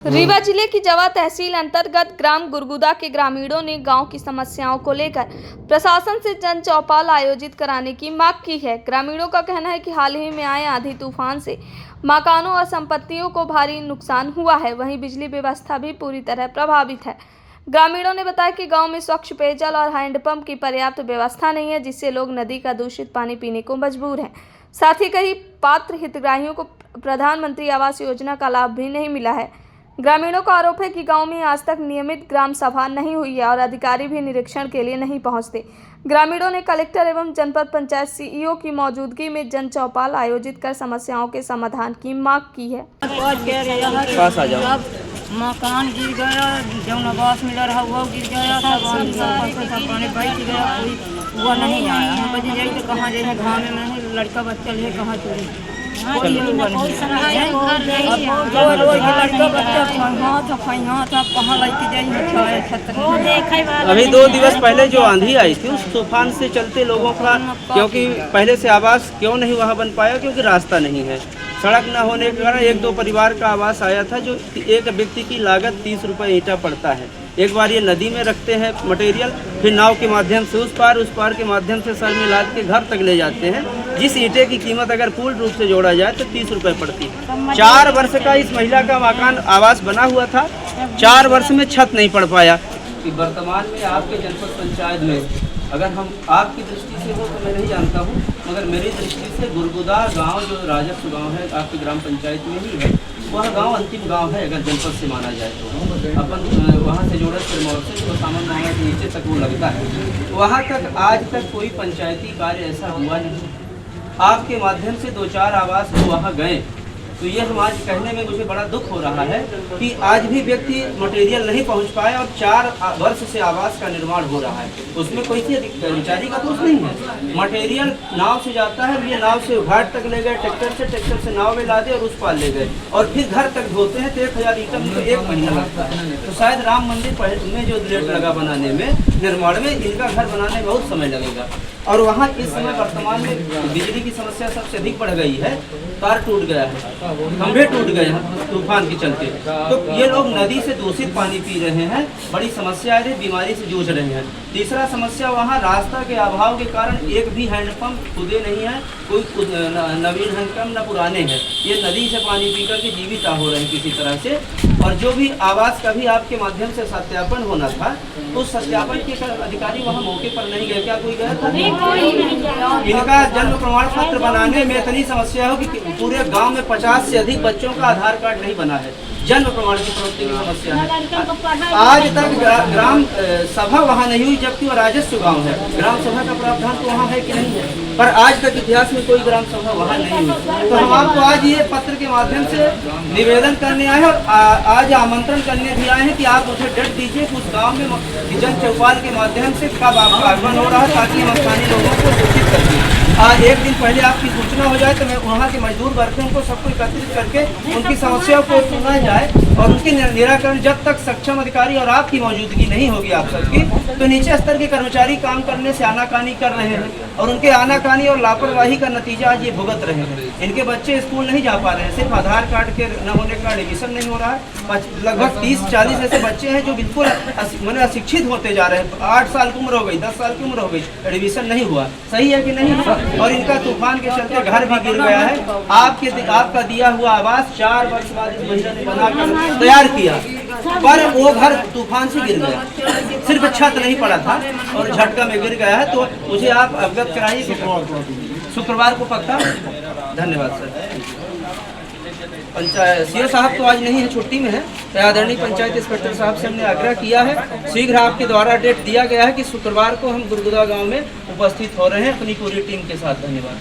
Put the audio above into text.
रीवा जिले की जवा तहसील अंतर्गत ग्राम गुरगुदा के ग्रामीणों ने गांव की समस्याओं को लेकर प्रशासन से जन चौपाल आयोजित कराने की मांग की है। ग्रामीणों का कहना है कि हाल ही में आए आंधी तूफान से मकानों और संपत्तियों को भारी नुकसान हुआ है, वहीं बिजली व्यवस्था भी पूरी तरह प्रभावित है। ग्रामीणों ने बताया कि गांव में स्वच्छ पेयजल और हैंडपंप की पर्याप्त व्यवस्था नहीं है, जिससे लोग नदी का दूषित पानी पीने को मजबूर हैं। साथ ही कई पात्र हितग्राहियों को प्रधानमंत्री आवास योजना का लाभ भी नहीं मिला है। ग्रामीणों का आरोप है कि गांव में आज तक नियमित ग्राम सभा नहीं हुई है और अधिकारी भी निरीक्षण के लिए नहीं पहुंचते। ग्रामीणों ने कलेक्टर एवं जनपद पंचायत सीईओ की मौजूदगी में जन चौपाल आयोजित कर समस्याओं के समाधान की मांग की है। मकान गिर गया, जो आवास मिल रहा वो गिर गया, सब पानी बह गया, वो नहीं आया। हम बजे जाए तो कहाँ जाए, गाँव में नहीं, लड़का बच्चा ले कहाँ चले, अभी 2 दिवस पहले जो आंधी आई थी उस तूफान से चलते लोगों का, क्योंकि पहले से आवास क्यों नहीं वहां बन पाया, क्योंकि रास्ता नहीं है। सड़क न होने के कारण 1-2 परिवार का आवास आया था, जो एक व्यक्ति की लागत 30 रुपये ईंटा पड़ता है। एक बार ये नदी में रखते हैं मटेरियल, फिर नाव के माध्यम से उस पार के माध्यम से सर में लाद के घर तक ले जाते हैं। जिस ईंटे की कीमत अगर पूर्ण रूप से जोड़ा जाए तो 30 रुपये पड़ती है। 4 वर्ष का इस महिला का मकान आवास बना हुआ था, 4 वर्ष में छत नहीं पड़ पाया। वर्तमान में आपके जनपद पंचायत में अगर हम आपकी दृष्टि से हो तो मैं नहीं जानता हूँ, मगर मेरी दृष्टि से गुरगुदा गांव जो राजस्व गांव है आपकी ग्राम पंचायत में ही है, वह गांव अंतिम गांव है अगर जनपद से माना जाए तो। अपन वहाँ से जोड़े सिरमौर से जो सामान मांगा के नीचे तक वो लगता है, वहाँ तक आज तक कोई पंचायती कार्य ऐसा हुआ नहीं। आपके माध्यम से 2-4 आवास वो वहाँ गए, तो ये हम आज कहने में मुझे बड़ा दुख हो रहा है कि आज भी व्यक्ति मटेरियल नहीं पहुंच पाया और 4 वर्ष से आवास का निर्माण हो रहा है। उसमें कोई कर्मचारी का दोष नहीं है। मटेरियल नाव से जाता है, ये नाव से घाट तक ले गए, ट्रैक्टर से नाव में लादे और उस पार ले गए और फिर घर तक धोते हैं तो 1000 ईंटा तो 1 महीना लगता है। तो शायद राम मंदिर में जो रेट लगा बनाने में, निर्माण में, इनका घर बनाने में बहुत समय लगेगा। और वहाँ इस समय वर्तमान में बिजली की समस्या सबसे अधिक बढ़ गई है। तार टूट गया है, खंभे टूट गए हैं तूफान के चलते, तो ये लोग नदी से दूषित पानी पी रहे हैं, बड़ी समस्या है, बीमारी से जूझ रहे हैं। तीसरा समस्या वहाँ रास्ता के अभाव के कारण एक भी हैंडपंप खुदे नहीं है, कोई नवीन हैंडपंप न पुराने हैं। ये नदी से पानी पी करके जीवित हो रहे हैं किसी तरह से। और जो भी आवास का भी आपके माध्यम से सत्यापन होना था, उस सत्यापन के अधिकारी वहाँ मौके पर नहीं गए। क्या कोई गया था? इनका जन्म प्रमाण पत्र बनाने में इतनी समस्या हो कि पूरे गांव में 50 से अधिक बच्चों का आधार कार्ड नहीं बना है। जन्म प्रमाण की प्रवृत्ति की समस्या है। आज तक ग्राम सभा वहाँ नहीं हुई, जबकि वो राजस्व गांव है। ग्राम सभा का प्रावधान तो वहाँ है कि नहीं है, पर आज तक इतिहास में कोई ग्राम सभा वहाँ नहीं हुई। तो हम आपको आज ये पत्र के माध्यम से निवेदन करने आए हैं और आज आमंत्रण करने भी आए हैं कि आप मुझे डेट दीजिए कि उस गाँव में जन चौपाल के माध्यम से कब आपका आगमन हो रहा है, ताकि हम स्थानीय लोगों को सूचित कर दें। आज 1 दिन पहले आपकी सूचना हो जाए तो मैं वहाँ के मजदूर वर्गों को सबको एकत्रित करके उनकी समस्याओं को सुना जाए और उनके निराकरण, जब तक सक्षम अधिकारी और आपकी मौजूदगी नहीं होगी आप सबकी, तो नीचे स्तर के कर्मचारी काम करने से आनाकानी कर रहे हैं और उनके आनाकानी और लापरवाही का नतीजा आज ये भुगत रहे हैं। इनके बच्चे स्कूल नहीं जा पा रहे हैं, सिर्फ आधार कार्ड के न होने का एडमिशन नहीं हो रहा है। लगभग 30-40 ऐसे बच्चे हैं जो बिल्कुल मैंने अशिक्षित होते जा रहे हैं। 8 साल की उम्र हो गई, 10 साल की उम्र हो गई, एडमिशन नहीं हुआ। सही है कि नहीं हुआ? और इनका तूफान के चलते घर भी गिर गया है। आपका दिया हुआ आवास 4 वर्ष बाद इस महिला ने बनाकर तैयार किया, पर वो घर तूफान से गिर गया। सिर्फ छत नहीं पड़ा था और झटका में गिर गया है। तो मुझे आप अवगत कराइए कि शुक्रवार को पक्का। धन्यवाद सर। पंचायत सीओ साहब तो आज नहीं है, छुट्टी में है। आदरणीय पंचायत इंस्पेक्टर साहब से हमने आग्रह किया है, शीघ्र आपके द्वारा डेट दिया गया है कि शुक्रवार को हम गुरगुदा गांव में उपस्थित हो रहे हैं अपनी पूरी टीम के साथ। धन्यवाद।